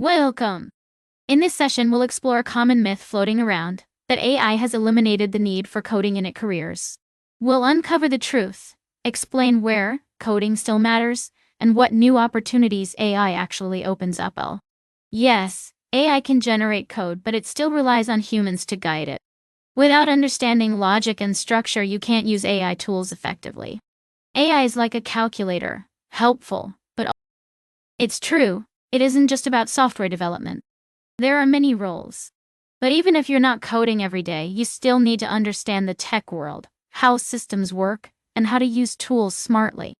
Welcome! In this session, we'll explore a common myth floating around that AI has eliminated the need for coding in its careers. We'll uncover the truth, explain where coding still matters, and what new opportunities AI actually opens up. Yes, AI can generate code, but it still relies on humans to guide it. Without understanding logic and structure, you can't use AI tools effectively. AI is like a calculator, helpful, but it's true. It isn't just about software development. There are many roles. But even if you're not coding every day, you still need to understand the tech world, how systems work, and how to use tools smartly.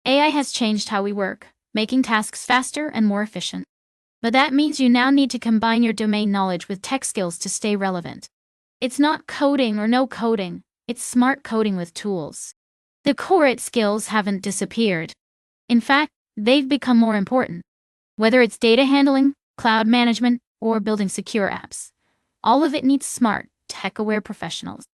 AI has changed how we work, making tasks faster and more efficient. But that means you now need to combine your domain knowledge with tech skills to stay relevant. It's not coding or no coding, it's smart coding with tools. The core skills haven't disappeared. In fact, they've become more important. Whether it's data handling, cloud management, or building secure apps, all of it needs smart, tech-aware professionals.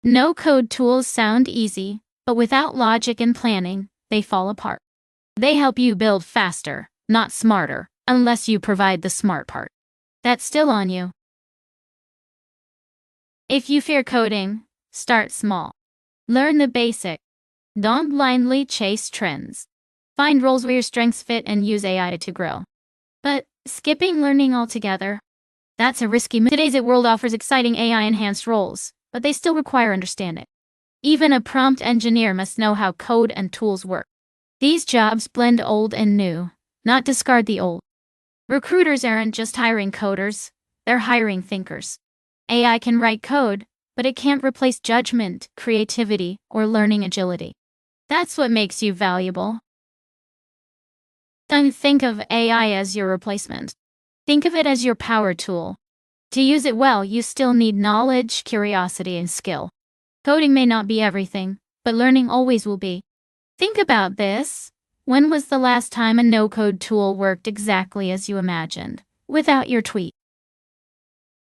No-code tools sound easy, but without logic and planning, they fall apart. They help you build faster, not smarter, unless you provide the smart part. That's still on you. If you fear coding, start small. Learn the basics. Don't blindly chase trends. Find roles where your strengths fit and use AI to grow. But skipping learning altogether? That's a risky move. Today's world offers exciting AI-enhanced roles, but they still require understanding. Even a prompt engineer must know how code and tools work. These jobs blend old and new, not discard the old. Recruiters aren't just hiring coders, they're hiring thinkers. AI can write code, but it can't replace judgment, creativity, or learning agility. That's what makes you valuable. Don't think of AI as your replacement. Think of it as your power tool. To use it well, you still need knowledge, curiosity, and skill. Coding may not be everything, but learning always will be. Think about this. When was the last time a no-code tool worked exactly as you imagined, without your tweak?